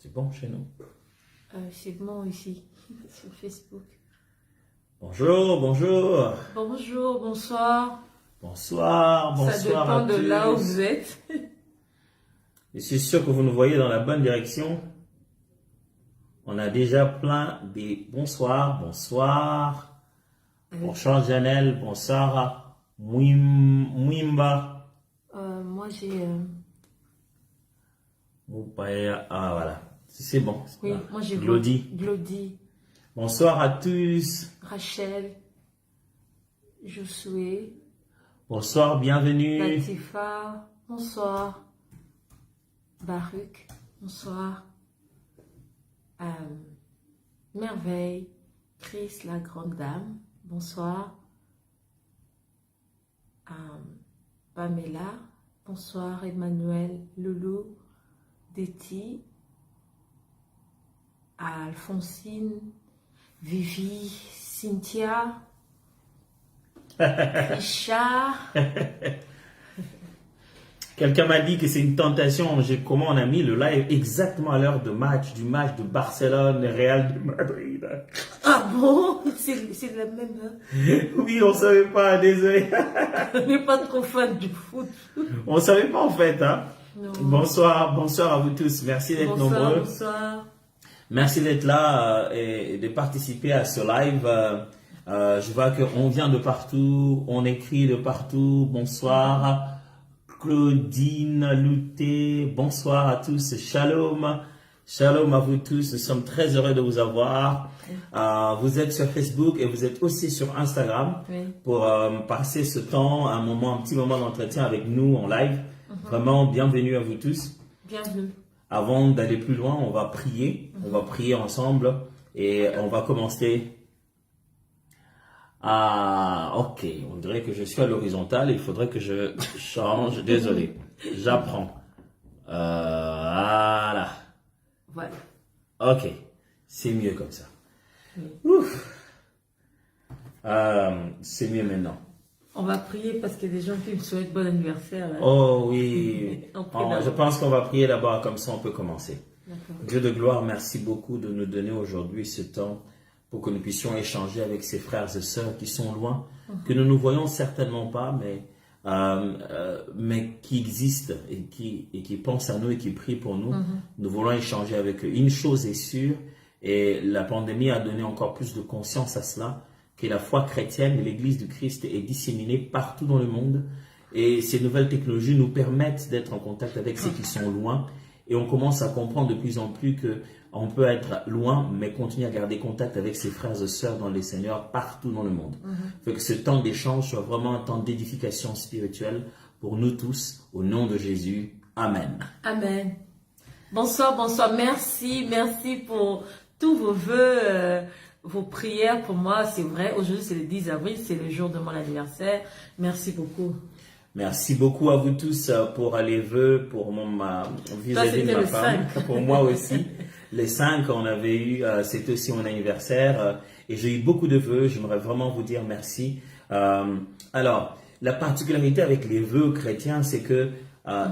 C'est bon chez nous? C'est bon ici, sur Facebook. Bonjour, bonjour. Bonjour, bonsoir. Bonsoir, bonsoir Ça dépend de là où vous êtes. Je suis sûr que vous nous voyez dans la bonne direction. On a déjà plein de bonsoir, bonsoir. Bonsoir Janelle, bonsoir Mwimba. Moi j'ai... Ah voilà, c'est bon. Oui, moi j'ai Glody. Glody. Bonsoir à tous. Rachel. Josué. Bonsoir, bienvenue. Latifa. Bonsoir. Baruch. Bonsoir. Merveille. Chris, la grande dame. Bonsoir. Pamela. Bonsoir. Emmanuel. Loulou. Déti. Alphonsine. Vivi. Cynthia. Richard. Quelqu'un m'a dit que c'est une tentation. Comment on a mis le live exactement à l'heure du match de Barcelone, Real de Madrid. Ah bon? C'est la même. Hein? Oui, on savait pas, désolé. On n'est pas trop fan du foot. On savait pas en fait. Hein? Non. Bonsoir, bonsoir à vous tous. Merci d'être nombreux. Bonsoir. Merci d'être là et de participer à ce live. Je vois qu'on vient de partout, on écrit de partout. Bonsoir. Claudine Louté, bonsoir à tous, shalom, shalom à vous tous, nous sommes très heureux de vous avoir. Vous êtes sur Facebook et vous êtes aussi sur Instagram pour passer ce temps, un petit moment d'entretien avec nous en live. Vraiment, bienvenue à vous tous. Bienvenue. Avant d'aller plus loin, on va prier ensemble et on va commencer. Ah, ok. On dirait que je suis à l'horizontale. Il faudrait que je change. Désolé. J'apprends. Voilà. Voilà. Ok. C'est mieux comme ça. Oui. Ouf. C'est mieux maintenant. On va prier parce qu'il y a des gens qui me souhaitent bon anniversaire. Là. Oh oui. Je Je pense qu'on va prier d'abord. Comme ça, on peut commencer. D'accord. Dieu de gloire, merci beaucoup de nous donner aujourd'hui ce temps pour que nous puissions échanger avec ces frères et sœurs qui sont loin, que nous ne voyons certainement pas, mais qui existent et qui pensent à nous et qui prient pour nous. Nous voulons échanger avec eux. Une chose est sûre, et la pandémie a donné encore plus de conscience à cela, que la foi chrétienne et l'Église du Christ est disséminée partout dans le monde. Et ces nouvelles technologies nous permettent d'être en contact avec ceux qui sont loin. Et on commence à comprendre de plus en plus que on peut être loin, mais continuer à garder contact avec ses frères et sœurs dans les Seigneurs partout dans le monde. Fait que ce temps d'échange soit vraiment un temps d'édification spirituelle pour nous tous, au nom de Jésus. Amen. Amen. Bonsoir, bonsoir. Merci pour tous vos vœux, vos prières pour moi. C'est vrai, aujourd'hui c'est le 10 avril, c'est le jour de mon anniversaire. Merci beaucoup. Merci beaucoup à vous tous pour les vœux, pour ma vis-à-vis de ma femme, pour moi aussi. Les 5, on avait eu, c'était aussi mon anniversaire et j'ai eu beaucoup de vœux. J'aimerais vraiment vous dire merci. Alors, la particularité avec les vœux chrétiens, c'est que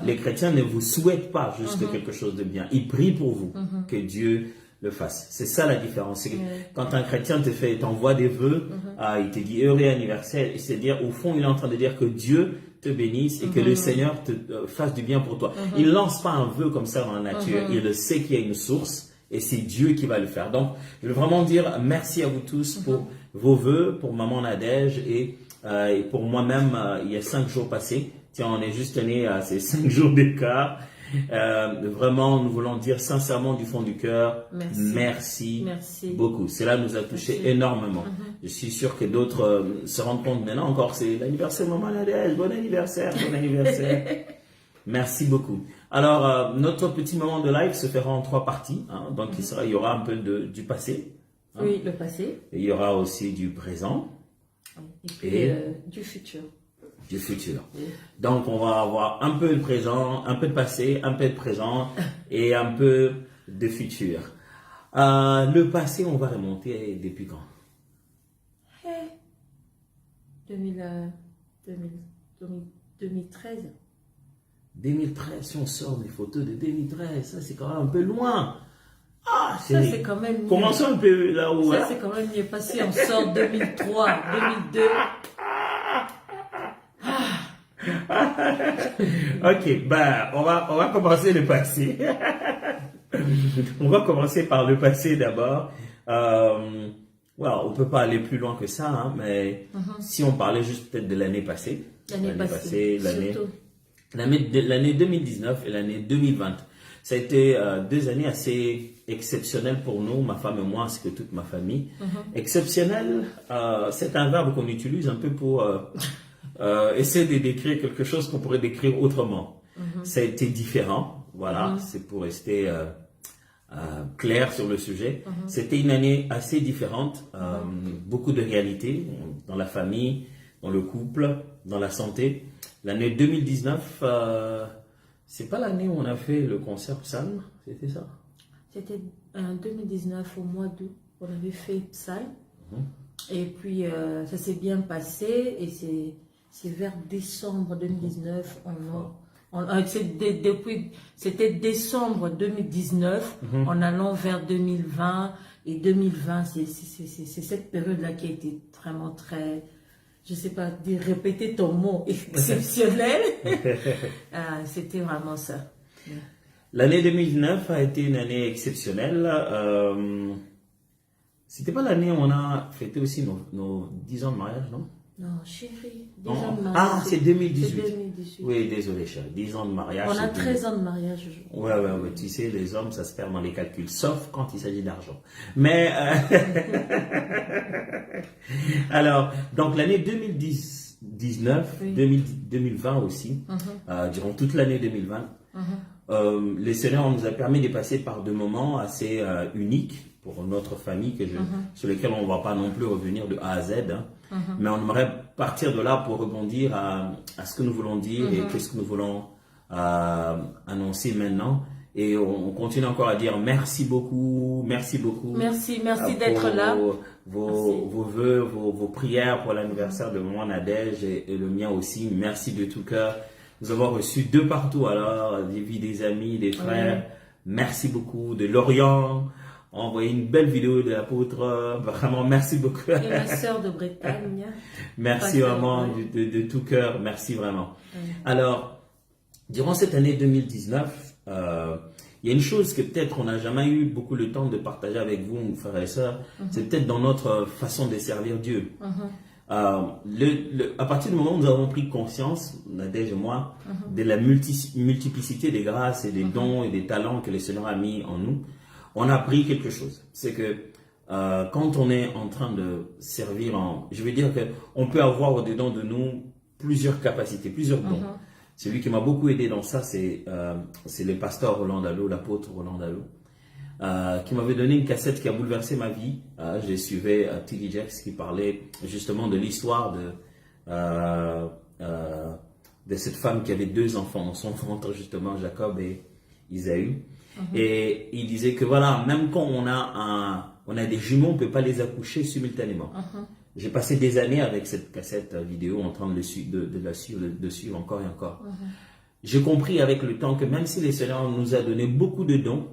les chrétiens ne vous souhaitent pas juste quelque chose de bien. Ils prient pour vous, que Dieu le fasse. C'est ça la différence. C'est que quand un chrétien t'envoie des vœux, il te dit heureux anniversaire, c'est-à-dire au fond, il est en train de dire que Dieu te bénisse et que le Seigneur te fasse du bien pour toi. Il ne lance pas un vœu comme ça dans la nature. Il sait qu'il y a une source et c'est Dieu qui va le faire. Donc, je veux vraiment dire merci à vous tous pour vos vœux, pour Maman Nadège et pour moi-même, il y a 5 jours passés. Tiens, on est juste né à ces 5 jours d'écart. Vraiment, nous voulons dire sincèrement du fond du cœur, merci beaucoup. Cela nous a touché énormément. Je suis sûr que d'autres se rendent compte maintenant encore, c'est l'anniversaire de Maman Nadège, bon anniversaire, bon anniversaire. Merci beaucoup. Alors, notre petit moment de live se fera en 3 parties. Hein, donc, il y aura un peu du passé. Hein, oui, le passé. Et il y aura aussi du présent. Et du futur. Du futur. Donc, on va avoir un peu de présent, un peu de passé, un peu de présent et un peu de futur. Le passé, on va remonter depuis quand? 2013. 2013, si on sort des photos de 2013, ça c'est quand même un peu loin. Ah, ça c'est quand même mieux. Commençons un peu là où... Ça c'est quand même mieux passé. On sort 2003, 2002. Ok, bah, on va commencer le passé. On va commencer par le passé d'abord. On peut pas aller plus loin que ça, hein, mais si on parlait juste peut-être de l'année passée. L'année 2019 et l'année 2020. Ça a été 2 années assez exceptionnelles pour nous, ma femme et moi, ainsi que toute ma famille. Exceptionnel, c'est un verbe qu'on utilise un peu pour essayer de décrire quelque chose qu'on pourrait décrire autrement. Ça a été différent, voilà, c'est pour rester clair sur le sujet. C'était une année assez différente, beaucoup de réalités dans la famille, dans le couple, dans la santé. L'année 2019, c'est pas l'année où on a fait le concert Psalm, c'était ça? C'était en 2019, au mois d'août, on avait fait Psalm. Et puis, ça s'est bien passé. Et c'est vers décembre 2019, c'était décembre 2019, en allant vers 2020. Et 2020, c'est cette période-là qui a été vraiment très... Je sais pas dire, répéter ton mot, exceptionnel. C'était vraiment ça. L'année 2009 a été une année exceptionnelle. C'était pas l'année où on a fêté aussi nos 10 ans de mariage, non? Non, chérie, 10 ans de mariage. Ah, c'est 2018. C'est 2018. Oui, désolé, chérie. 10 ans de mariage. On a 13 ans de mariage aujourd'hui. Ouais. Tu sais, les hommes, ça se perd dans les calculs, sauf quand il s'agit d'argent. Mais, alors, donc l'année 2019, 2020 aussi, durant toute l'année 2020, les Seigneurs nous a permis de passer par des moments assez uniques pour notre famille, sur lesquels on ne va pas non plus revenir de A à Z, hein. Mais on aimerait partir de là pour rebondir à ce que nous voulons dire et qu'est-ce que nous voulons annoncer maintenant. Et on continue encore à dire merci beaucoup. Merci d'être là. Vos vœux, vos prières pour l'anniversaire de moi, Nadège, et le mien aussi. Merci de tout cœur. Nous avons reçu de partout, alors, des amis, des frères. Merci beaucoup. De Lorient, envoyé une belle vidéo de l'apôtre. Vraiment, merci beaucoup. Et ma sœur de Bretagne. Merci vraiment de tout cœur. Merci vraiment. Alors, durant cette année 2019, il y a une chose que peut-être on n'a jamais eu beaucoup le temps de partager avec vous, frères et sœurs. C'est peut-être dans notre façon de servir Dieu. À partir du moment où nous avons pris conscience, Nadège et moi, de la multiplicité des grâces et des dons et des talents que le Seigneur a mis en nous, on a appris quelque chose. C'est que quand on est en train de servir, je veux dire qu'on peut avoir au-dedans de nous plusieurs capacités, plusieurs dons. Celui qui m'a beaucoup aidé dans ça, c'est le pasteur Roland Dallot, l'apôtre Roland Dallot, qui m'avait donné une cassette qui a bouleversé ma vie. Je suivais T.D. Jakes qui parlait justement de l'histoire de cette femme qui avait 2 enfants dans son ventre, justement Jacob et Isaü. Et il disait que voilà, même quand on a des jumeaux, on ne peut pas les accoucher simultanément. J'ai passé des années avec cette cassette vidéo en train de la suivre encore et encore. J'ai compris avec le temps que même si le Seigneur nous a donné beaucoup de dons,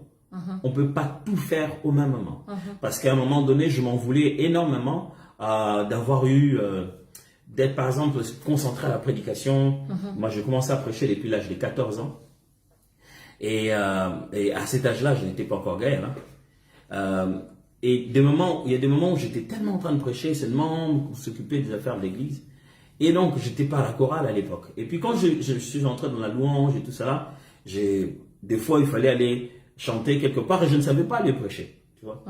on ne peut pas tout faire au même moment. Parce qu'à un moment donné, je m'en voulais énormément d'être par exemple concentré à la prédication. Moi, j'ai commencé à prêcher depuis l'âge de 14 ans. Et à cet âge-là, je n'étais pas encore gaïen. Et il y a des moments où j'étais tellement en train de prêcher, seulement s'occuper des affaires de l'église. Et donc, j'étais pas à la chorale à l'époque. Et puis quand je suis entré dans la louange et tout ça, des fois, il fallait aller chanter quelque part et je ne savais pas aller prêcher. Tu vois.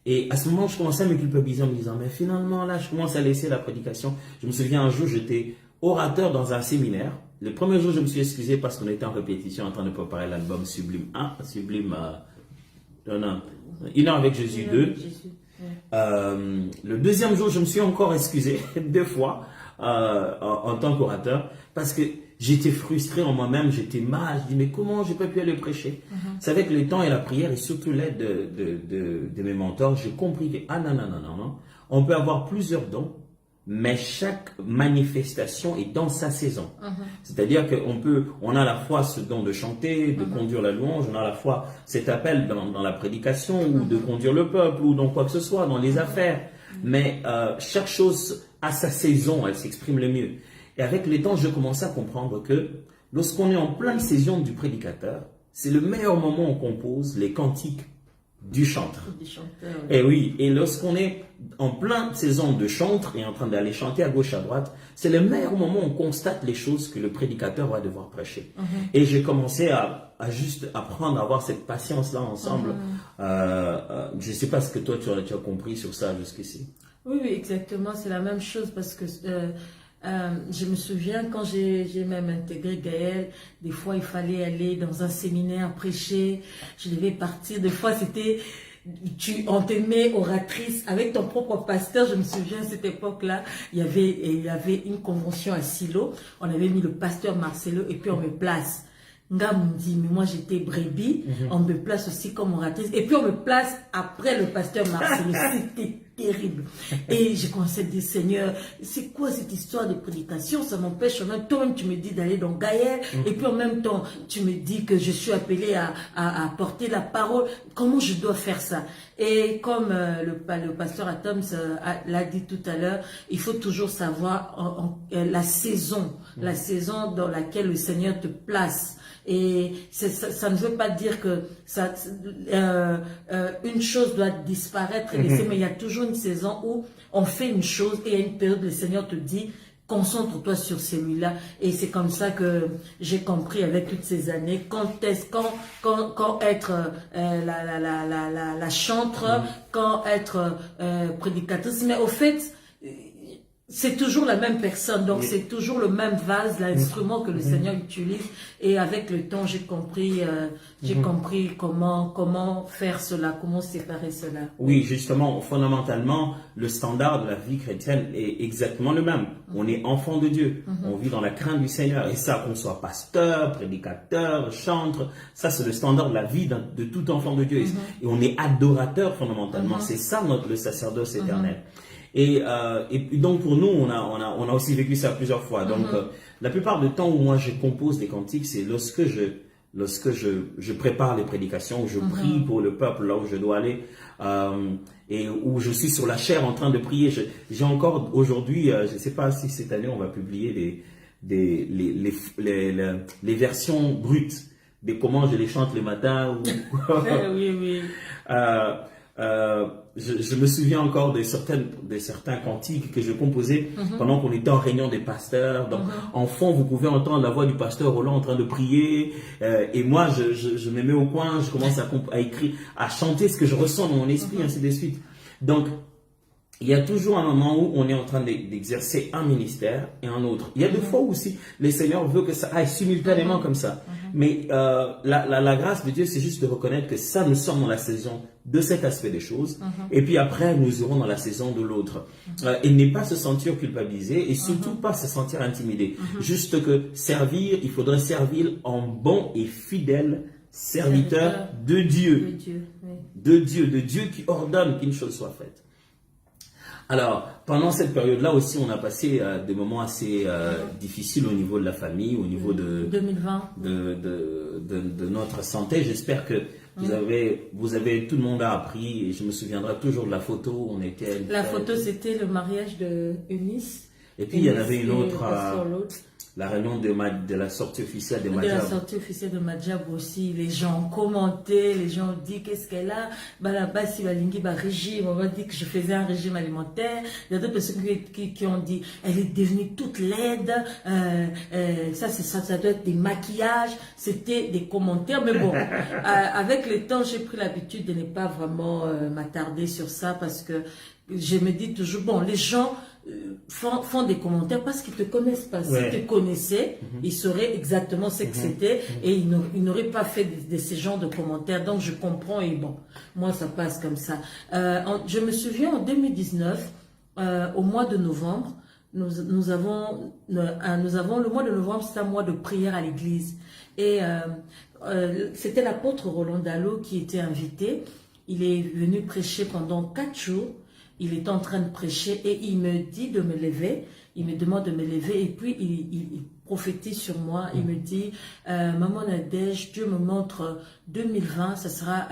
Et à ce moment, je commençais à me culpabiliser en me disant, mais finalement, là, je commence à laisser la prédication. Je me souviens un jour, j'étais orateur dans un séminaire. Le premier jour, je me suis excusé parce qu'on était en répétition en train de préparer l'album Sublime 1, Une heure avec Jésus 2. Le deuxième jour, je me suis encore excusé 2 fois en tant qu'orateur parce que j'étais frustré en moi-même, j'étais mal. Je dis mais comment j'ai pas pu aller prêcher? C'est avec le temps et la prière et surtout l'aide de mes mentors, j'ai compris que non. On peut avoir plusieurs dons, mais chaque manifestation est dans sa saison. C'est-à-dire on a à la fois ce don de chanter, de conduire la louange, on a à la fois cet appel dans la prédication, ou de conduire le peuple, ou dans quoi que ce soit, dans les affaires. Mais chaque chose a sa saison, elle s'exprime le mieux. Et avec les temps, je commençais à comprendre que lorsqu'on est en pleine saison du prédicateur, c'est le meilleur moment où on compose les cantiques du chantre. Et oui, et lorsqu'on est en pleine saison de chantre et en train d'aller chanter à gauche à droite, c'est le meilleur moment où on constate les choses que le prédicateur va devoir prêcher. Et j'ai commencé à juste apprendre à avoir cette patience-là ensemble. Je ne sais pas ce que toi tu as compris sur ça jusqu'ici. Oui, exactement, c'est la même chose parce que je me souviens quand j'ai même intégré Gaël, des fois il fallait aller dans un séminaire prêcher, je devais partir, des fois c'était, on te met oratrice avec ton propre pasteur. Je me souviens à cette époque-là, il y avait une convention à Silo, on avait mis le pasteur Marcelo et puis on me place. Nga me dit, mais moi j'étais brebis, on me place aussi comme oratrice, et puis on me place après le pasteur Marcelo. C'était terrible. Et j'ai commencé à dire, Seigneur, c'est quoi cette histoire de prédication? Ça m'empêche, en même temps, tu me dis d'aller dans Gaël, et puis en même temps, tu me dis que je suis appelée à porter la parole. Comment je dois faire ça? Et comme le pasteur Atoms l'a dit tout à l'heure, il faut toujours savoir la saison dans laquelle le Seigneur te place. Et ça ne veut pas dire que une chose doit disparaître et laisser, mais il y a toujours une saison où on fait une chose et il y a une période où le Seigneur te dit concentre-toi sur celui-là. Et c'est comme ça que j'ai compris avec toutes ces années quand être la chantre, quand être prédicatrice. Mais au fait, c'est toujours la même personne, donc c'est toujours le même vase, l'instrument que le Seigneur utilise. Et avec le temps, j'ai compris comment faire cela, comment séparer cela. Oui, justement, fondamentalement, le standard de la vie chrétienne est exactement le même. On est enfant de Dieu, on vit dans la crainte du Seigneur. Et ça, qu'on soit pasteur, prédicateur, chantre, ça c'est le standard de la vie de tout enfant de Dieu. Et on est adorateur fondamentalement, c'est ça le sacerdoce éternel. Et donc pour nous, on a aussi vécu ça plusieurs fois. Donc la plupart du temps où moi je compose des cantiques, c'est lorsque je prépare les prédications, où je prie pour le peuple là où je dois aller, et où je suis sur la chaire en train de prier. J'ai encore aujourd'hui, je ne sais pas si cette année on va publier les versions brutes de comment je les chante le matin. Oui. Je me souviens encore de certains cantiques que je composais pendant qu'on était en réunion des pasteurs. Donc, en fond, vous pouvez entendre la voix du pasteur Roland en train de prier. Et moi, je me mets au coin, je commence à écrire, à chanter ce que je ressens dans mon esprit, ainsi de suite. Donc, il y a toujours un moment où on est en train d'exercer un ministère et un autre. Il y a des fois où aussi le Seigneur veut que ça aille simultanément comme ça. Mais la grâce de Dieu, c'est juste de reconnaître que ça, nous sommes dans la saison de cet aspect des choses. Et puis après, nous irons dans la saison de l'autre. Et ne pas se sentir culpabilisé et surtout pas se sentir intimidé. Juste que servir, il faudrait servir en bon et fidèle serviteur de Dieu. De Dieu qui ordonne qu'une chose soit faite. Alors, pendant cette période-là aussi, on a passé des moments assez difficiles au niveau de la famille, au niveau de 2020, de notre santé. J'espère que vous avez, tout le monde a appris, et je me souviendrai toujours de la photo où on était. La photo, c'était le mariage de Eunice. Et puis, il y en avait une autre, la réunion de la sortie officielle de Madjab. De la sortie officielle de Madjab aussi, les gens ont commenté, les gens ont dit qu'est-ce qu'elle a. Bah là-bas, si la lingi bah régime, on m'a dit que je faisais un régime alimentaire. Il y a d'autres personnes qui ont dit elle est devenue toute laide. Ça doit être des maquillages. C'était des commentaires, mais bon, avec le temps, j'ai pris l'habitude de ne pas vraiment m'attarder sur ça parce que je me dis toujours bon, les gens font des commentaires parce qu'ils ne te connaissent pas. S'ils te connaissaient, ils sauraient exactement ce que c'était et ils n'auraient pas fait de ce genre de commentaires. Donc je comprends et bon, moi ça passe comme ça. Je me souviens en 2019, au mois de novembre, nous avons le mois de novembre, c'est un mois de prière à l'église. Et c'était l'apôtre Roland Dallot qui était invité. Il est venu prêcher pendant 4 jours. il était en train de prêcher et il me dit de me lever. Il me demande de me lever et puis il prophétise sur moi. Il me dit, Maman Nadège, Dieu me montre 2020, ça sera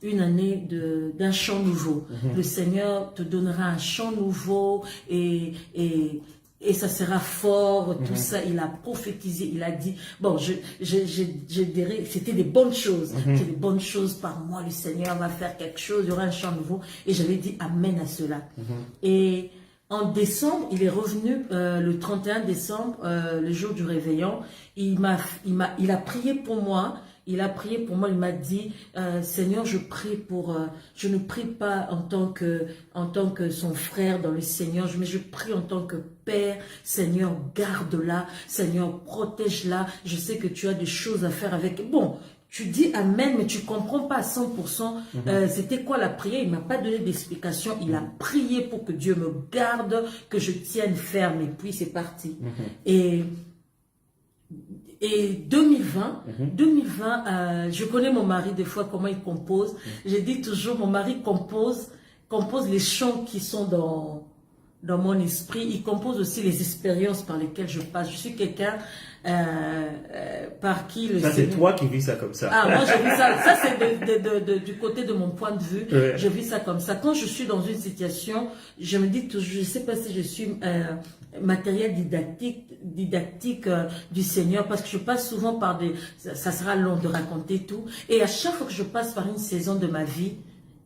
une année d'un chant nouveau. Le Seigneur te donnera un chant nouveau et ça sera fort, tout ça. Il a prophétisé, il a dit, bon, je dirais, c'était des bonnes choses. C'est des bonnes choses par moi, le Seigneur va faire quelque chose, il y aura un chant nouveau. Et j'avais dit Amen à cela. Et en décembre, il est revenu le 31 décembre, le jour du réveillon. Il a prié pour moi. Il a prié pour moi. Il m'a dit, Seigneur, je prie pour. Je ne prie pas en tant que son frère dans le Seigneur, mais je prie en tant que Père. Seigneur, garde-la. Seigneur, protège-la. Je sais que tu as des choses à faire avec. Bon. Tu dis Amen, mais tu ne comprends pas à 100% c'était quoi la prière. Il ne m'a pas donné d'explication. Il a prié pour que Dieu me garde, que je tienne ferme. Et puis, c'est parti. Et 2020, je connais mon mari des fois, comment il compose. Je dis toujours, mon mari compose les chants qui sont dans mon esprit. Il compose aussi les expériences par lesquelles je passe. Je suis quelqu'un par qui le Ça, c'est toi qui vis ça comme ça. Ah, moi, je vis ça. Ça, c'est du côté de mon point de vue. Ouais. Je vis ça comme ça. Quand je suis dans une situation, je me dis toujours, je ne sais pas si je suis matériel didactique du Seigneur, parce que je passe souvent par ça sera long de raconter tout. Et à chaque fois que je passe par une saison de ma vie,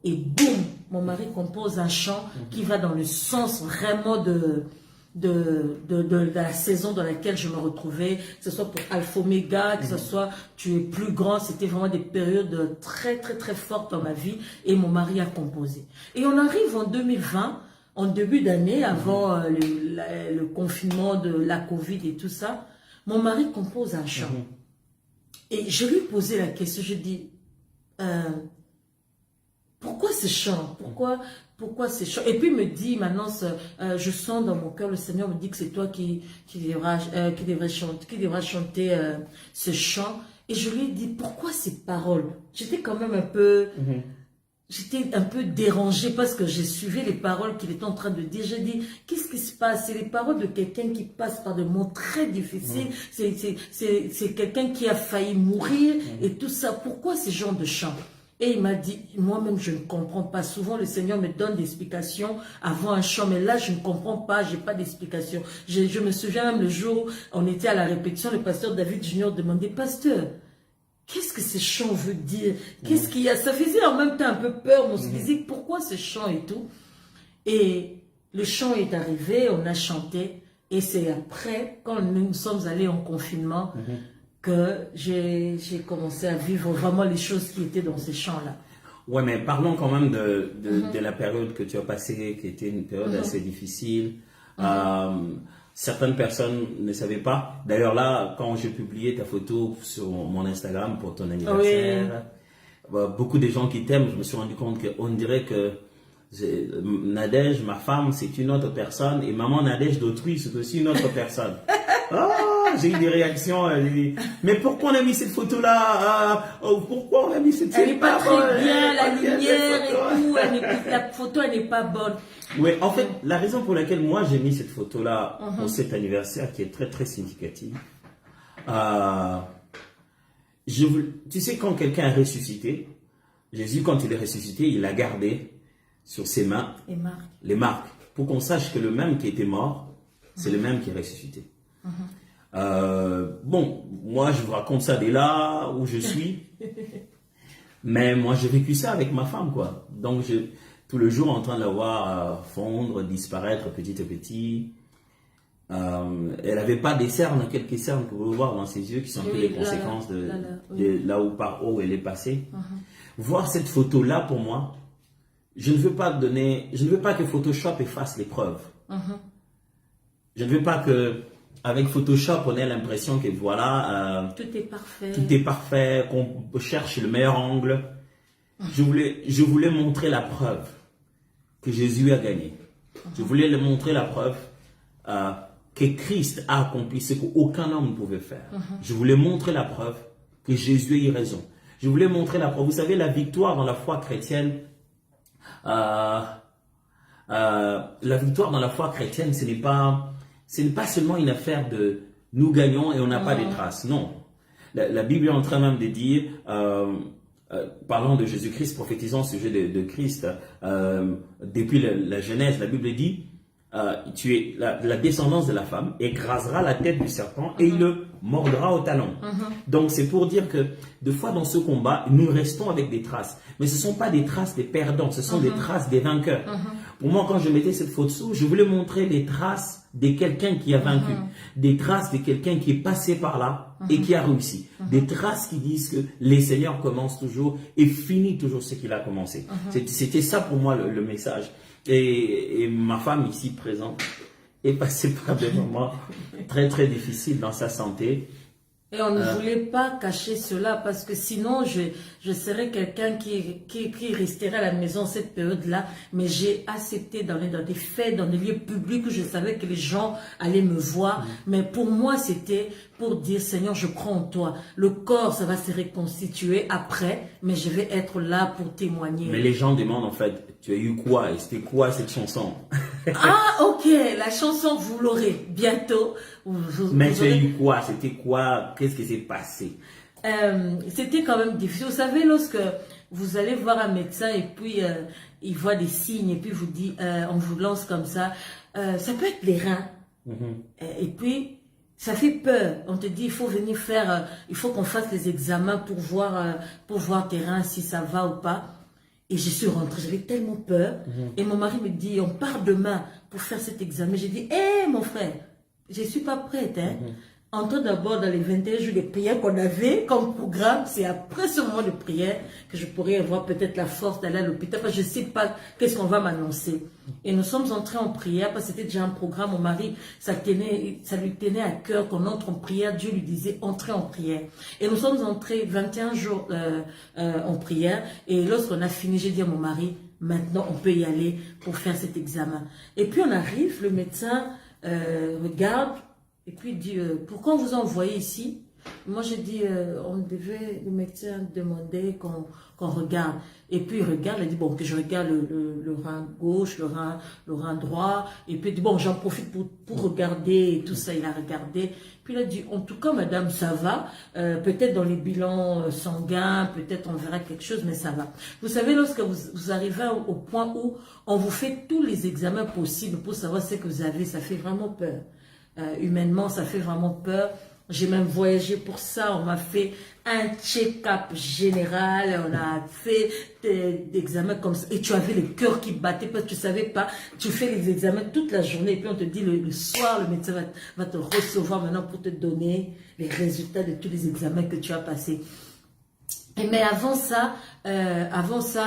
et boum, mon mari compose un chant qui va dans le sens vraiment de la saison dans laquelle je me retrouvais, que ce soit pour Alpha Omega, que ce soit tu es plus grand. C'était vraiment des périodes très très très fortes dans ma vie et mon mari a composé. Et on arrive en 2020, en début d'année, avant le confinement de la Covid et tout ça, mon mari compose un chant. Et je lui ai posé la question, je dis, pourquoi ce chant? Pourquoi ces chants? Et puis il me dit, maintenant, je sens dans mon cœur, le Seigneur me dit que c'est toi qui devras chanter ce chant. Et je lui ai dit, pourquoi ces paroles? J'étais quand même un peu... J'étais un peu dérangée parce que j'ai suivi les paroles qu'il était en train de dire. J'ai dit, qu'est-ce qui se passe? C'est les paroles de quelqu'un qui passe par des moments très difficiles. C'est quelqu'un qui a failli mourir et tout ça. Pourquoi ces genres de chants? Et il m'a dit, moi-même, je ne comprends pas. Souvent, le Seigneur me donne des explications avant un chant, mais là, je ne comprends pas, je n'ai pas d'explication. Je me souviens même le jour où on était à la répétition, le pasteur David Junior demandait, pasteur, qu'est-ce que ce chant veut dire? Qu'est-ce qu'il y a? Ça faisait en même temps un peu peur. On se disait, pourquoi ce chant et tout? Et le chant est arrivé, on a chanté. Et c'est après, quand nous sommes allés en confinement, que j'ai commencé à vivre vraiment les choses qui étaient dans ces chants-là. Ouais, mais parlons quand même de la période que tu as passée, qui était une période assez difficile. Certaines personnes ne savaient pas. D'ailleurs là, quand j'ai publié ta photo sur mon Instagram pour ton anniversaire, beaucoup de gens qui t'aiment, je me suis rendu compte qu'on dirait que Nadège, ma femme, c'est une autre personne, et maman Nadège d'autrui, c'est aussi une autre personne. J'ai eu des réactions. Mais pourquoi on a mis cette photo-là? Pourquoi on a mis cette photo? Elle n'est pas très bien, la lumière et tout. La photo, elle n'est pas bonne. Oui, en fait, la raison pour laquelle moi j'ai mis cette photo-là pour cet anniversaire qui est très très significatif, tu sais, quand quelqu'un est ressuscité, Jésus, quand il est ressuscité, il a gardé sur ses mains les marques pour qu'on sache que le même qui était mort, c'est le même qui est ressuscité. Bon, moi je vous raconte ça dès là où je suis, mais moi j'ai vécu ça avec ma femme, quoi. Donc tout le jour en train de la voir fondre, disparaître petit à petit. Elle n'avait pas des cernes, quelques cernes que vous voir dans ses yeux qui sont un peu les conséquences de là où par où elle est passée. Voir cette photo là pour moi, je ne veux pas que Photoshop efface les preuves. Je ne veux pas que avec Photoshop, on ait l'impression que voilà, tout est parfait. Tout est parfait, qu'on cherche le meilleur angle. Je voulais montrer la preuve que Jésus a gagné. Je voulais lui montrer la preuve que Christ a accompli ce qu'aucun homme ne pouvait faire. Je voulais montrer la preuve que Jésus a eu raison. Je voulais montrer la preuve. Vous savez, la victoire dans la foi chrétienne, la victoire dans la foi chrétienne, ce n'est pas seulement une affaire de nous gagnons et on n'a pas de traces. Non. La Bible est en train même de dire, parlant de Jésus-Christ, prophétisant au sujet de Christ, depuis la Genèse, la Bible dit, tu es la descendance de la femme écrasera la tête du serpent et il le mordra au talon. Donc c'est pour dire que des fois dans ce combat, nous restons avec des traces. Mais ce ne sont pas des traces des perdants, ce sont des traces des vainqueurs. Pour moi, quand je mettais cette photo, je voulais montrer les traces de quelqu'un qui a vaincu, des traces de quelqu'un qui est passé par là et qui a réussi, des traces qui disent que les seigneurs commencent toujours et finissent toujours ce qu'il a commencé. C'était ça pour moi le message. Et ma femme ici présente est passée par des moments très très difficiles dans sa santé. Et on ne voulait pas cacher cela parce que sinon je serais quelqu'un qui resterait à la maison cette période-là. Mais j'ai accepté d'aller dans des fêtes, dans des lieux publics où je savais que les gens allaient me voir. Mais pour moi, c'était pour dire, Seigneur, je crois en toi. Le corps, ça va se reconstituer après, mais je vais être là pour témoigner. Mais les gens demandent en fait, tu as eu quoi et c'était quoi cette chanson? Ah, ok, la chanson, vous l'aurez bientôt. Mais tu as eu quoi? C'était quoi? Qu'est-ce qui s'est passé? C'était quand même difficile. Vous savez, lorsque vous allez voir un médecin et puis il voit des signes et puis vous dit, on vous lance comme ça peut être les reins. Et puis, ça fait peur. On te dit, il faut venir faire, il faut qu'on fasse les examens pour voir tes reins si ça va ou pas. Et je suis rentrée, j'avais tellement peur. Et mon mari me dit, on part demain pour faire cet examen. J'ai dit, mon frère, je ne suis pas prête. Entrons d'abord dans les 21 jours de prière qu'on avait comme programme. C'est après ce moment de prière que je pourrais avoir peut-être la force d'aller à l'hôpital. Parce que je ne sais pas qu'est-ce qu'on va m'annoncer. Et nous sommes entrés en prière parce que c'était déjà un programme. Mon mari, ça lui tenait à cœur qu'on entre en prière. Dieu lui disait, entrez en prière. Et nous sommes entrés 21 jours en prière. Et lorsqu'on a fini, j'ai dit à mon mari, maintenant on peut y aller pour faire cet examen. Et puis on arrive, le médecin regarde. Et puis il dit, pourquoi on vous a envoyé ici? Moi j'ai dit, le médecin demandait qu'on regarde. Et puis il regarde, il dit, bon, que je regarde le rein gauche, le rein droit. Et puis il dit, bon, j'en profite pour regarder et tout ça. Il a regardé. Puis il a dit, en tout cas, madame, ça va. Peut-être dans les bilans sanguins, peut-être on verra quelque chose, mais ça va. Vous savez, lorsque vous arrivez au point où on vous fait tous les examens possibles pour savoir ce que vous avez, ça fait vraiment peur. Humainement, ça fait vraiment peur. J'ai même voyagé pour ça. On m'a fait un check-up général. On a fait des examens comme ça. Et tu avais le cœur qui battait parce que tu ne savais pas. Tu fais les examens toute la journée. Et puis on te dit le soir, le médecin va te recevoir maintenant pour te donner les résultats de tous les examens que tu as passés. Mais avant ça,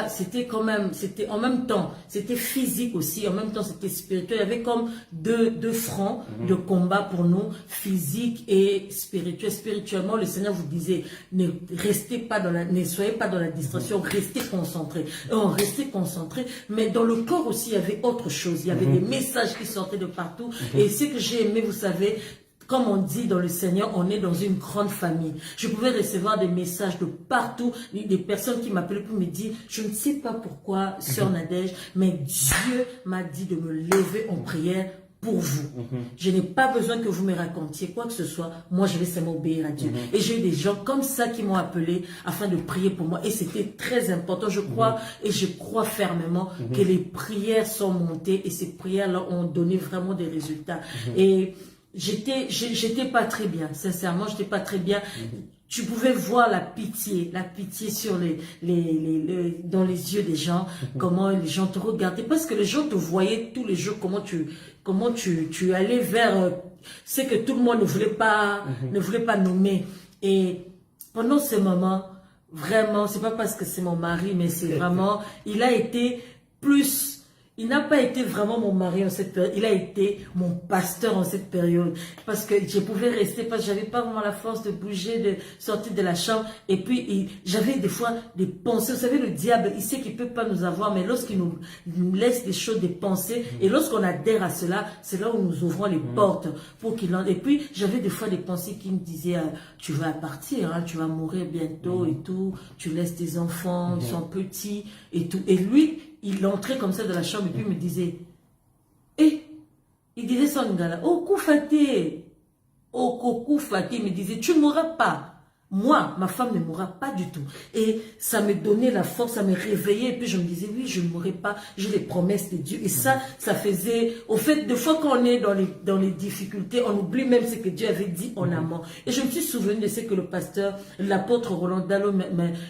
c'était quand même, c'était en même temps, c'était physique aussi, en même temps c'était spirituel. Il y avait comme deux fronts de combat pour nous, physique et spirituel. Spirituellement, le Seigneur vous disait, ne soyez pas dans la distraction, restez concentrés. Et on restait concentrés, mais dans le corps aussi, il y avait autre chose. Il y avait des messages qui sortaient de partout. Et ce que j'ai aimé, vous savez, comme on dit dans le Seigneur, on est dans une grande famille. Je pouvais recevoir des messages de partout, des personnes qui m'appelaient pour me dire, je ne sais pas pourquoi, Sœur Nadège, mais Dieu m'a dit de me lever en prière pour vous. Je n'ai pas besoin que vous me racontiez quoi que ce soit. Moi, je vais seulement obéir à Dieu. Et j'ai eu des gens comme ça qui m'ont appelé afin de prier pour moi. Et c'était très important. Je crois et je crois fermement que les prières sont montées et ces prières-là ont donné vraiment des résultats. Et j'étais pas très bien, sincèrement, j'étais pas très bien. Tu pouvais voir la pitié sur dans les yeux des gens, comment les gens te regardaient, parce que les gens te voyaient tous les jours, comment tu allais vers ce que tout le monde ne voulait pas nommer. Et pendant ce moment, vraiment, c'est pas parce que c'est mon mari, mais c'est vraiment, il n'a pas été vraiment mon mari en cette période, il a été mon pasteur en cette période. Parce que je pouvais rester, parce que j'avais pas vraiment la force de bouger, de sortir de la chambre. Et puis, j'avais des fois des pensées. Vous savez, le diable, il sait qu'il peut pas nous avoir, mais lorsqu'il nous laisse des choses, des pensées, et lorsqu'on adhère à cela, c'est là où nous ouvrons les portes pour qu'il en... Et puis, j'avais des fois des pensées qui me disaient, tu vas partir, hein, tu vas mourir bientôt et tout, tu laisses tes enfants, ils sont petits et tout. Et lui, il entrait comme ça dans la chambre et puis il me disait, il disait ça en Lingala, oh Koufate, il me disait, tu ne mourras pas. Moi, ma femme ne mourra pas du tout. Et ça me donnait la force, ça me réveillait. Et puis je me disais, oui, je ne mourrai pas. J'ai les promesses de Dieu. Et ça faisait... Au fait, des fois qu'on est dans les difficultés, on oublie même ce que Dieu avait dit en amont. Et je me suis souvenu de ce que le pasteur, l'apôtre Roland Dallot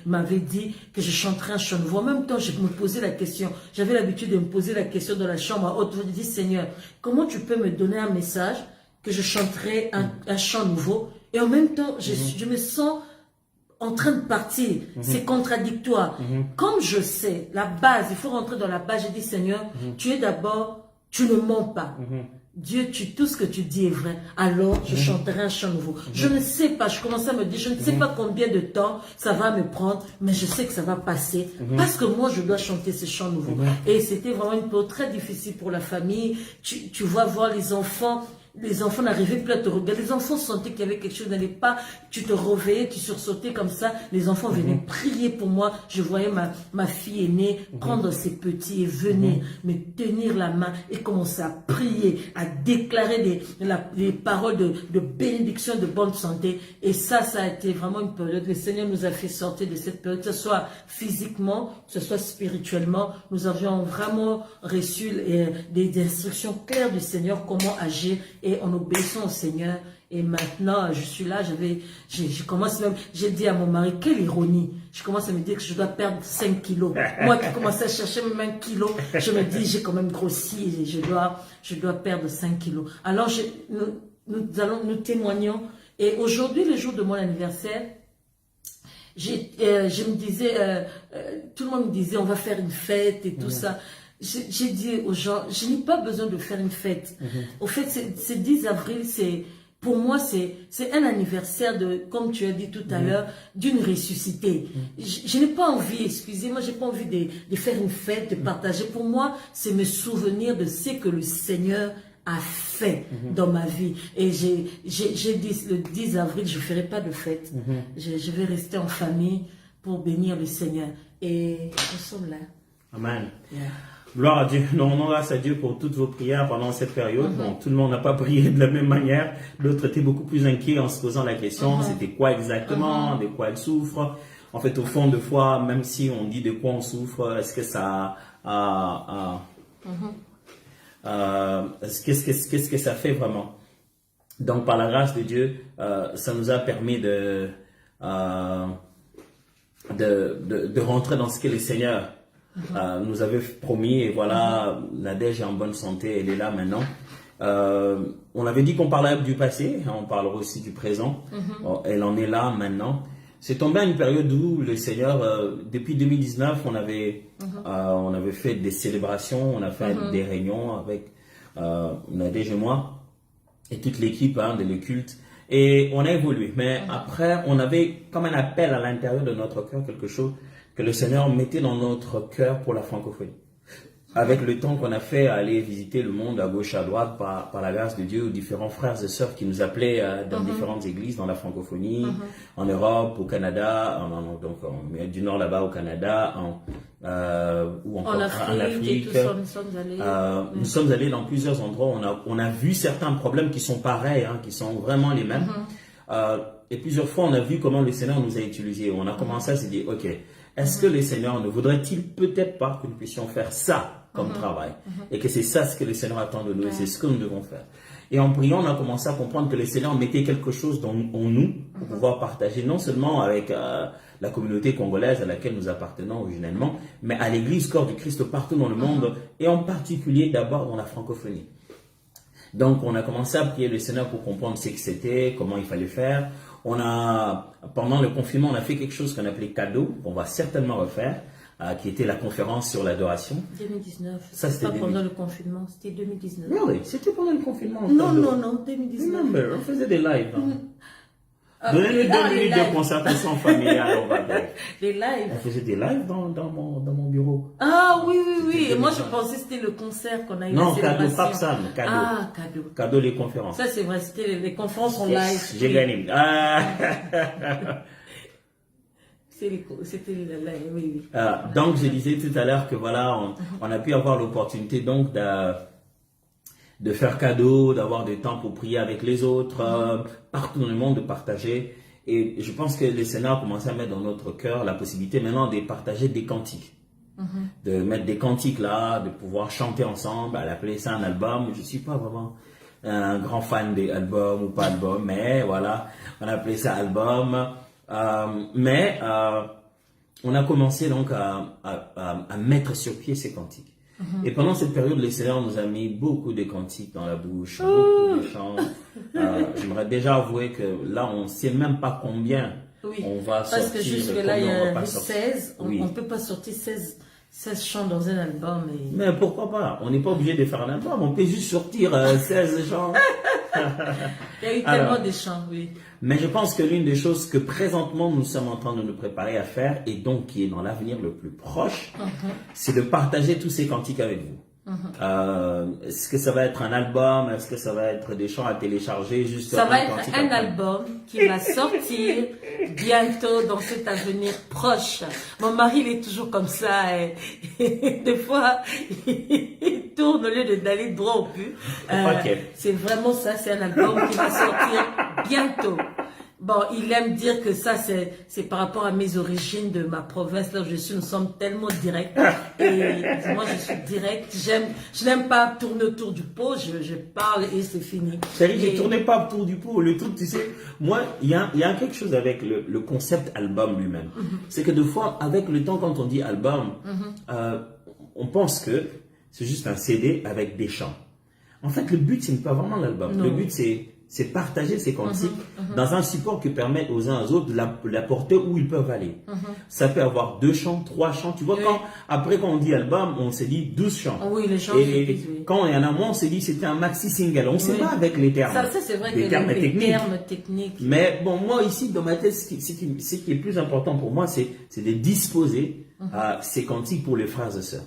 m'avait dit, que je chanterais un chant nouveau. En même temps, je me posais la question. J'avais l'habitude de me poser la question dans la chambre à haute voix. Je dis, Seigneur, comment tu peux me donner un message que je chanterai un chant nouveau? Et en même temps, je me sens en train de partir. C'est contradictoire. Comme je sais, la base, il faut rentrer dans la base. J'ai dit, Seigneur, tu es d'abord, tu ne mens pas. Dieu, tout ce que tu dis est vrai. Alors, je chanterai un chant nouveau. Je ne sais pas, je commençais à me dire, je ne sais pas combien de temps ça va me prendre, mais je sais que ça va passer. Parce que moi, je dois chanter ce chant nouveau. Et c'était vraiment une période très difficile pour la famille. Tu vois voir les enfants n'arrivaient plus à te regarder. Les enfants sentaient qu'il y avait quelque chose n'allait pas. Tu te réveillais, tu sursautais comme ça. Les enfants venaient prier pour moi. Je voyais ma fille aînée prendre ses petits et venir me tenir la main et commencer à prier, à déclarer des paroles de bénédiction, de bonne santé. Et ça a été vraiment une période. Le Seigneur nous a fait sortir de cette période, que ce soit physiquement, que ce soit spirituellement. Nous avions vraiment reçu des instructions claires du Seigneur, comment agir. Et en obéissant au Seigneur, et maintenant je suis là, je commence même, j'ai dit à mon mari, quelle ironie, je commence à me dire que je dois perdre 5 kilos. Moi qui commençais à chercher même 1 kilo, je me dis, j'ai quand même grossi, et je dois perdre 5 kilos. Alors nous témoignons, et aujourd'hui, le jour de mon anniversaire, je me disais, tout le monde me disait, on va faire une fête et tout ça. J'ai dit aux gens, je n'ai pas besoin de faire une fête. Au fait, c'est 10 avril, pour moi, c'est un anniversaire comme tu as dit tout à l'heure, d'une ressuscité. Je n'ai pas envie, excusez-moi, j'ai pas envie de faire une fête, de partager. Pour moi, c'est me souvenir de ce que le Seigneur a fait dans ma vie. Et j'ai dit, le 10 avril, je ne ferai pas de fête. Je vais rester en famille pour bénir le Seigneur. Et nous sommes là. Amen. Yeah. Gloire à Dieu. Nous rendons grâce à Dieu pour toutes vos prières pendant cette période. Bon, tout le monde n'a pas prié de la même manière. D'autres étaient beaucoup plus inquiets en se posant la question, c'était quoi exactement, de quoi elle souffre. En fait, au fond de foi, même si on dit de quoi on souffre, est-ce que ça qu'est-ce que ça fait vraiment? Donc, par la grâce de Dieu, ça nous a permis de rentrer dans ce que le Seigneur nous avait promis. Et voilà, Nadège est en bonne santé, elle est là maintenant. On avait dit qu'on parlait du passé, on parlera aussi du présent. Elle en est là maintenant. C'est tombé à une période où le Seigneur, depuis 2019, on avait fait des célébrations, on a fait des réunions avec Nadège et moi et toute l'équipe de le culte. Et on a évolué. Mais après, on avait comme un appel à l'intérieur de notre cœur, quelque chose que le Seigneur mettait dans notre cœur pour la francophonie. Avec le temps qu'on a fait à aller visiter le monde à gauche, à droite, par la grâce de Dieu, aux différents frères et sœurs qui nous appelaient dans différentes églises, dans la francophonie, en Europe, au Canada, donc du nord là-bas au Canada, ou encore en Afrique. Nous sommes allés dans plusieurs endroits, on a vu certains problèmes qui sont pareils, qui sont vraiment les mêmes. Et plusieurs fois, on a vu comment le Seigneur nous a utilisés. On a commencé à se dire, ok, est-ce que le Seigneur ne voudrait-il peut-être pas que nous puissions faire ça comme travail, et que c'est ça ce que le Seigneur attend de nous, et c'est ce que nous devons faire. Et en priant, on a commencé à comprendre que le Seigneur mettait quelque chose en nous pour pouvoir partager, non seulement avec la communauté congolaise à laquelle nous appartenons originellement, mais à l'église corps du Christ partout dans le monde, et en particulier d'abord dans la francophonie. Donc on a commencé à prier le Seigneur pour comprendre ce que c'était, comment il fallait faire. Pendant le confinement, on a fait quelque chose qu'on appelait cadeau, qu'on va certainement refaire, qui était la conférence sur l'adoration. 2019. Ça, c'était pas pendant le confinement, c'était 2019. Really? C'était pendant le confinement. Non, 2019. Remember, on faisait des lives. Donnez-nous 2 minutes de concertation familiale, on va dire. Les lives. On faisait des lives dans mon bureau. Ah oui. Et moi, je pensais que c'était le concert qu'on a eu. Non, cadeau, pas ça, cadeau. Ah, cadeau. Cadeau, les conférences. Ça, c'est vrai, c'était les conférences en live. J'ai gagné. C'était oui. Donc, je disais tout à l'heure que voilà, on a pu avoir l'opportunité donc de faire cadeau, d'avoir du temps pour prier avec les autres, partout dans le monde, de partager. Et je pense que le Seigneur a commencé à mettre dans notre cœur la possibilité maintenant de partager des cantiques. De mettre des cantiques là, de pouvoir chanter ensemble, à l'appeler ça un album. Je ne suis pas vraiment un grand fan des albums ou pas albums, mais voilà, on appelait ça album. On a commencé donc à mettre sur pied ces cantiques. Et pendant cette période, le Seigneur nous a mis beaucoup de cantiques dans la bouche, beaucoup de chants. J'aimerais déjà avouer que là, on ne sait même pas combien on va sortir. Parce que jusque-là, il y a 16. Oui. On ne peut pas sortir 16 chants dans un album. Mais pourquoi pas? On n'est pas obligé de faire un album, on peut juste sortir 16 chants. Il y a eu tellement de chants, oui. Mais je pense que l'une des choses que présentement nous sommes en train de nous préparer à faire, et donc qui est dans l'avenir le plus proche, c'est de partager tous ces cantiques avec vous. Est-ce que ça va être un album? Est-ce que ça va être des chants à télécharger? Juste ça va être un album qui va sortir bientôt dans cet avenir proche. Mon mari, il est toujours comme ça. Et des fois, il tourne au lieu d'aller droit au but. C'est vraiment ça, c'est un album qui va sortir bientôt. Bon, il aime dire que ça, c'est par rapport à mes origines de ma province, là où je suis, nous sommes tellement directs. Et moi, je suis direct. Je n'aime pas tourner autour du pot, je parle et c'est fini. Chérie, je ne tournais pas autour du pot. Le truc, tu sais, moi, il y a quelque chose avec le concept album lui-même. C'est que des fois, avec le temps, quand on dit album, on pense que c'est juste un CD avec des chants. En fait, le but, ce n'est pas vraiment l'album. Le but, c'est partager ces cantiques dans un support qui permet aux uns aux autres de la porter où ils peuvent aller. Ça peut avoir 2 chants, 3 chants. Tu vois, après quand on dit album, on s'est dit 12 chants. Oui, les chants. Et quand il y en a moins, on s'est dit c'était un maxi single. On ne sait pas avec les termes. Ça c'est vrai que les termes techniques. Mais bon, moi ici, dans ma tête, ce qui est plus important pour moi, c'est de disposer ces cantiques pour les frères et sœurs.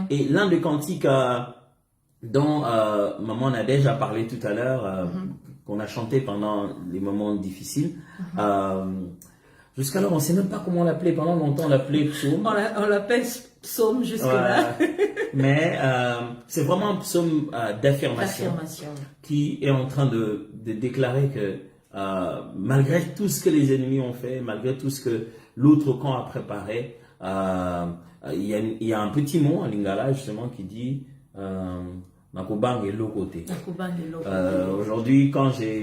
Et l'un des cantiques dont maman a déjà parlé tout à l'heure, qu'on a chanté pendant les moments difficiles. Jusqu'alors, on ne sait même pas comment l'appeler. Pendant longtemps, on l'appelait psaume. On l'appelle psaume jusque-là. Mais c'est vraiment un psaume d'affirmation qui est en train de déclarer que malgré tout ce que les ennemis ont fait, malgré tout ce que l'autre camp a préparé, il y a un petit mot en lingala justement qui dit Nakobang et l'autre côté. Aujourd'hui, quand j'ai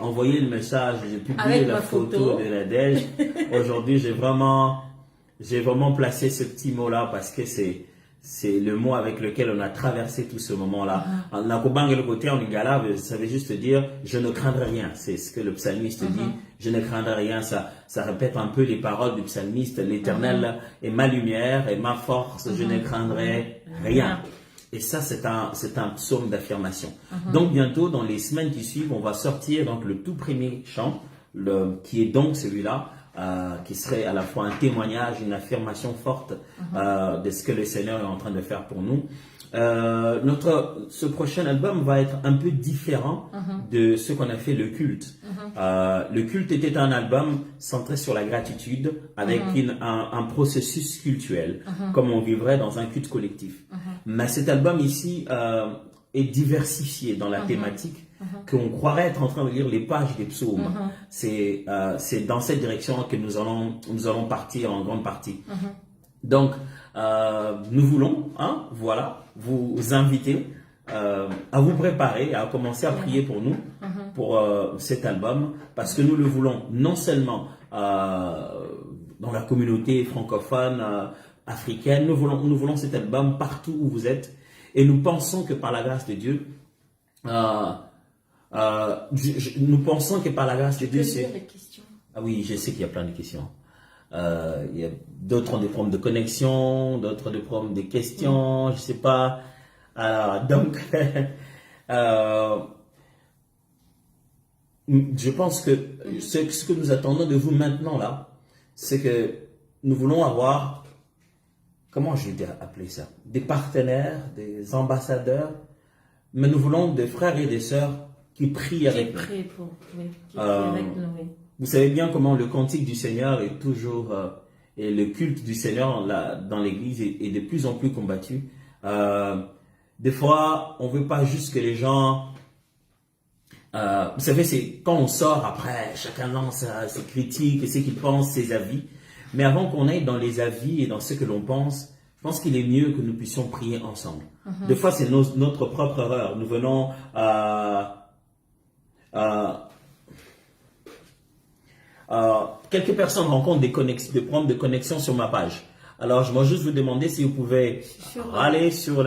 envoyé le message, j'ai publié la photo de Nadège. Aujourd'hui, j'ai vraiment placé ce petit mot-là parce que c'est le mot avec lequel on a traversé tout ce moment-là. Nakobang et l'autre côté en lingala, ça veut juste dire je ne craindrai rien. C'est ce que le psalmiste dit. Je ne craindrai rien. Ça répète un peu les paroles du psalmiste. L'Éternel est ma lumière et ma force. Je ne craindrai rien. Et ça, c'est un psaume d'affirmation. Donc, bientôt, dans les semaines qui suivent, on va sortir donc le tout premier chant, qui est donc celui-là, qui serait à la fois un témoignage, une affirmation forte de ce que le Seigneur est en train de faire pour nous. Ce prochain album va être un peu différent de ce qu'on a fait le culte. Le culte était un album centré sur la gratitude avec un processus cultuel, comme on vivrait dans un culte collectif. Mais cet album ici est diversifié dans la thématique, qu'on croirait être en train de lire les pages des psaumes. C'est dans cette direction que nous allons partir en grande partie. Donc, nous voulons, vous inviter à vous préparer, à commencer à prier pour nous, pour cet album, parce que nous le voulons non seulement dans la communauté francophone, africaine, nous voulons cet album partout où vous êtes, et nous pensons que par la grâce de Dieu, nous pensons que par la grâce de Dieu, c'est... Ah oui, je sais qu'il y a plein de questions. Il y a d'autres ont des problèmes de connexion, d'autres des problèmes de questions, je sais pas. Donc, je pense que ce que nous attendons de vous maintenant là, c'est que nous voulons avoir, comment je vais appeler ça, des partenaires, des ambassadeurs, mais nous voulons des frères et des sœurs qui prient avec nous. Qui prient avec nous, oui. Vous savez bien comment le cantique du Seigneur est toujours et le culte du Seigneur là, dans l'église est de plus en plus combattu. Des fois, on veut pas juste que les gens... vous savez, c'est quand on sort après, chacun lance ses critiques, ce qu'il pense, ses avis. Mais avant qu'on aille dans les avis et dans ce que l'on pense, je pense qu'il est mieux que nous puissions prier ensemble. Des fois, c'est notre propre erreur. Nous venons quelques personnes rencontrent des problèmes de connexion sur ma page. Alors, je vais juste vous demander si vous pouvez aller sur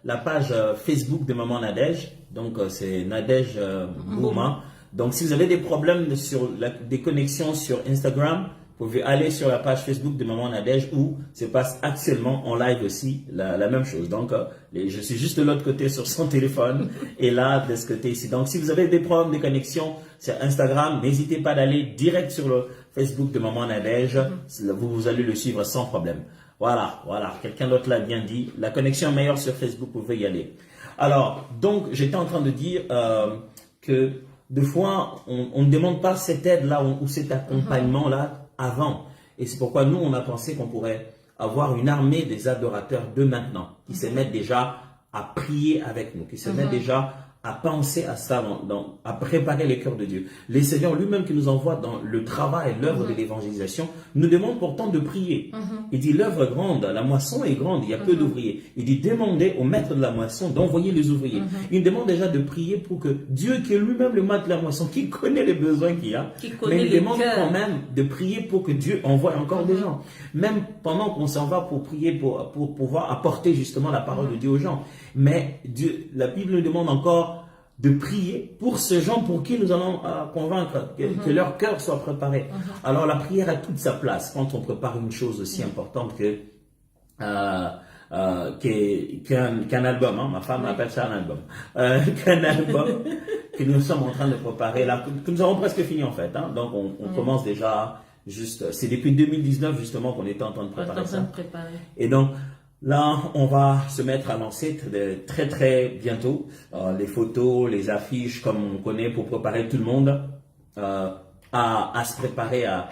la page Facebook de Maman Nadège. Donc, c'est Nadège Bouma. Donc, si vous avez des problèmes sur des connexions sur Instagram, vous pouvez aller sur la page Facebook de Maman Nadège où se passe actuellement en live aussi la même chose. Donc, je suis juste de l'autre côté sur son téléphone et là, de ce côté ici. Donc, si vous avez des problèmes de connexion sur Instagram, n'hésitez pas d'aller direct sur le Facebook de Maman Nadège. Vous allez le suivre sans problème. Voilà. Quelqu'un d'autre l'a bien dit. La connexion est meilleure sur Facebook, vous pouvez y aller. Alors, donc, j'étais en train de dire que des fois, on ne demande pas cette aide-là ou cet accompagnement-là avant. Et c'est pourquoi nous, on a pensé qu'on pourrait avoir une armée des adorateurs de maintenant, qui se mettent déjà à prier avec nous, qui se mettent déjà à penser à ça, à préparer les cœurs de Dieu. Le Seigneur lui-même qui nous envoie dans le travail, l'œuvre de l'évangélisation, nous demande pourtant de prier. Il dit l'œuvre est grande, la moisson est grande, il y a peu d'ouvriers. Il dit demandez au maître de la moisson d'envoyer les ouvriers. Il demande déjà de prier pour que Dieu, qui est lui-même le maître de la moisson, qui connaît les besoins qu'il y a, mais il demande quand même de prier pour que Dieu envoie encore des gens. Même pendant qu'on s'en va pour prier, pour pouvoir apporter justement la parole de Dieu aux gens. Mais Dieu, la Bible nous demande encore de prier pour ces gens pour qui nous allons convaincre, que leur cœur soit préparé. Alors la prière a toute sa place quand on prépare une chose aussi importante qu'un album. Hein. Ma femme appelle ça un album. Qu'un album que nous sommes en train de préparer là, que nous avons presque fini en fait. Hein. Donc on commence déjà juste. C'est depuis 2019 justement qu'on était en train de préparer ça. Et donc là, on va se mettre à lancer très très bientôt les photos, les affiches comme on connaît pour préparer tout le monde à se préparer à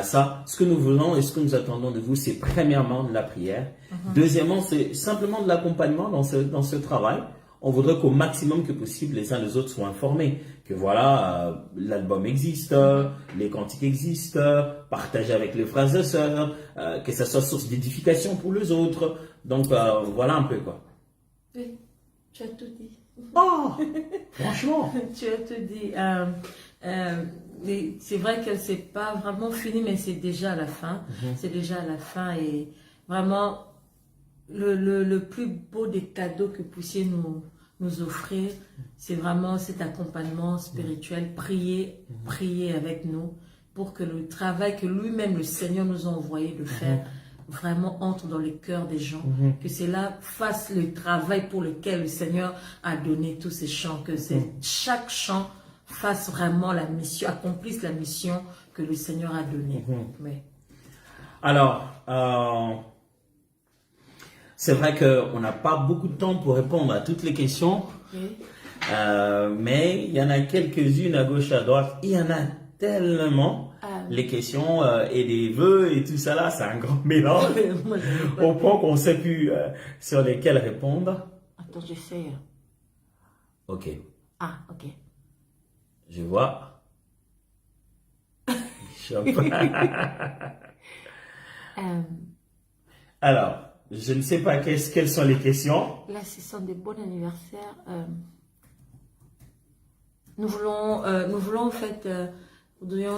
ça. Ce que nous voulons et ce que nous attendons de vous, c'est premièrement de la prière. Deuxièmement, c'est simplement de l'accompagnement dans ce travail. On voudrait qu'au maximum que possible, les uns les autres soient informés. Que voilà, l'album existe, les cantiques existent, partager avec les frères et sœurs, que ça soit source d'édification pour les autres. Donc voilà un peu quoi. Oui, tu as tout dit. Oh, franchement. Tu as tout dit. C'est vrai que c'est pas vraiment fini, mais c'est déjà à la fin. C'est déjà à la fin et vraiment le plus beau des cadeaux que vous puissiez nous offrir, c'est vraiment cet accompagnement spirituel. Prier avec nous pour que le travail que lui-même, le Seigneur, nous a envoyé de faire, vraiment entre dans les cœurs des gens. Que cela fasse le travail pour lequel le Seigneur a donné tous ces chants. Que chaque chant fasse vraiment la mission, accomplisse la mission que le Seigneur a donnée. Oui. Alors, c'est vrai qu'on n'a pas beaucoup de temps pour répondre à toutes les questions, mais il y en a quelques-unes à gauche, à droite. Il y en a tellement, les questions et les vœux et tout ça là, c'est un grand mélange au point qu'on ne sait plus sur lesquels répondre. Attends, j'essaie. Ok. Ah, ok. Je vois. Alors, je ne sais pas quelles sont les questions. Là, ce sont des bons anniversaires. Nous voulons en fait, nous devons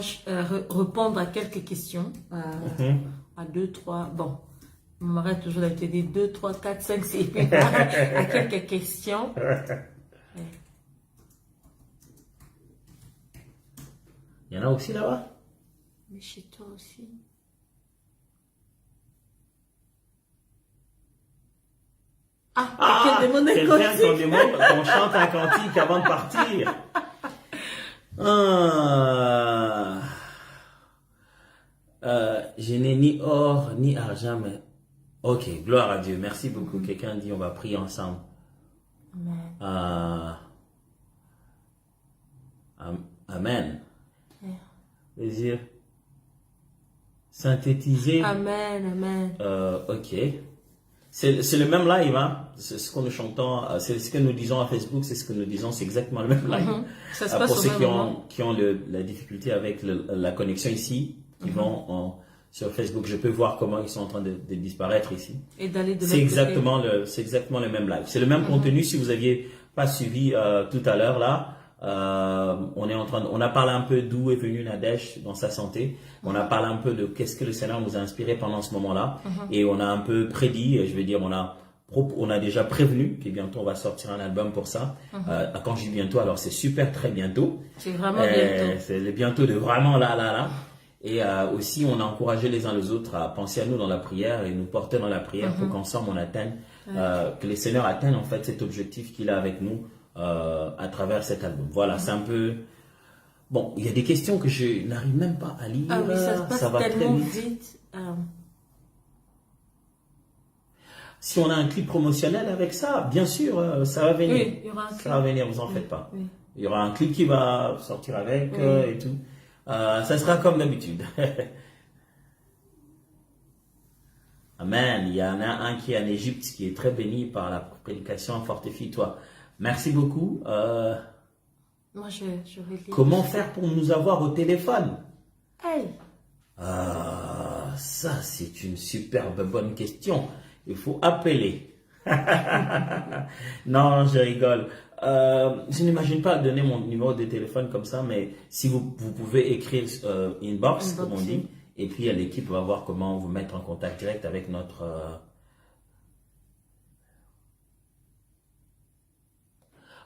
répondre à quelques questions. À 2, 3, bon, on m'arrête toujours de te dire 2, 3, 4, 5, 6, à quelques questions. Il y en a aussi là-bas? Mais chez toi aussi. Quelqu'un qu'on demande qu'on chante un cantique avant de partir. Je n'ai ni or ni argent, mais ok, gloire à Dieu. Merci beaucoup. Quelqu'un dit on va prier ensemble. Amen. Plaisir. Synthétiser. Amen, amen. Ok. C'est le même live, hein. C'est ce que nous chantons, c'est ce que nous disons à Facebook, c'est ce que nous disons, c'est exactement le même live. Ça se passe pour ceux moment. qui ont la difficulté avec la connexion ici, qui vont sur Facebook, je peux voir comment ils sont en train de disparaître ici. Et d'aller de C'est exactement le même live. C'est le même contenu. Si vous n'aviez pas suivi tout à l'heure là, on a parlé un peu d'où est venu Nadège dans sa santé. On a parlé un peu de qu'est-ce que le Seigneur nous a inspiré pendant ce moment-là. Et on a un peu prédit, je veux dire, on a déjà prévenu que bientôt on va sortir un album pour ça. Quand je dis bientôt, alors c'est super très bientôt. C'est vraiment bientôt. C'est le bientôt de vraiment là. Et aussi, on a encouragé les uns les autres à penser à nous dans la prière et nous porter dans la prière pour qu'ensemble on atteigne, que le Seigneur atteigne en fait cet objectif qu'il a avec nous à travers cet album. Voilà, c'est un peu... Bon, il y a des questions que je n'arrive même pas à lire. Ah oui, ça se passe va tellement très vite. Si on a un clip promotionnel avec ça, bien sûr, ça va venir. Oui, il y aura un clip. Ça va venir, vous en faites pas. Oui. Il y aura un clip qui va sortir avec et tout. Ça sera comme d'habitude. Amen. Il y en a un qui est en Égypte qui est très béni par la prédication. Fortifie-toi. Merci beaucoup. Moi, je vais lire. Comment faire pour nous avoir au téléphone? Hey. Ça, c'est une superbe bonne question. Il faut appeler. Non, je rigole. Je n'imagine pas donner mon numéro de téléphone comme ça, mais si vous pouvez écrire inbox, comme on dit, et puis l'équipe va voir comment vous mettre en contact direct avec notre...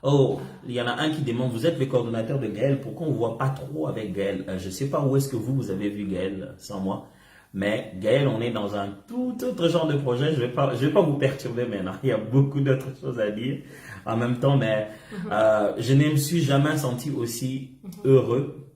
Oh, il y en a un qui demande, vous êtes le coordonnateur de Gaël, pourquoi on ne voit pas trop avec Gaël? Je ne sais pas où est-ce que vous avez vu Gaël sans moi. Mais Gaël, on est dans un tout autre genre de projet. Je vais pas vous perturber maintenant. Il y a beaucoup d'autres choses à dire en même temps, mais je ne me suis jamais senti aussi heureux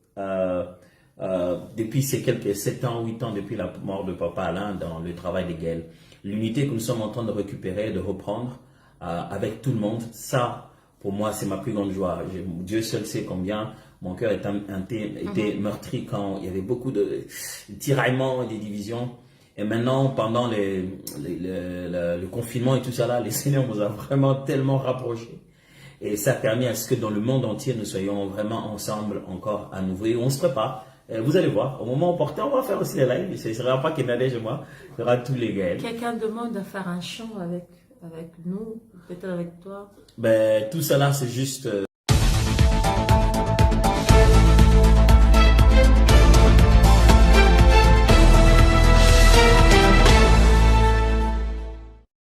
depuis ces quelques 7 ans, 8 ans depuis la mort de Papa Alain dans le travail de Gaël. L'unité que nous sommes en train de récupérer, de reprendre avec tout le monde, ça, pour moi, c'est ma plus grande joie. Dieu seul sait combien mon cœur était meurtri quand il y avait beaucoup de tiraillements et des divisions. Et maintenant, pendant le confinement et tout ça là, le Seigneur nous a vraiment tellement rapprochés. Et ça a permis à ce que dans le monde entier, nous soyons vraiment ensemble encore à nouveau. Et on se prépare. Vous allez voir, au moment opportun, on va faire aussi les lives. Ce ne sera pas que Nadège et moi, il y aura tous les gars. Quelqu'un demande de faire un chant avec nous, peut-être avec toi. Ben, tout ça là, c'est juste...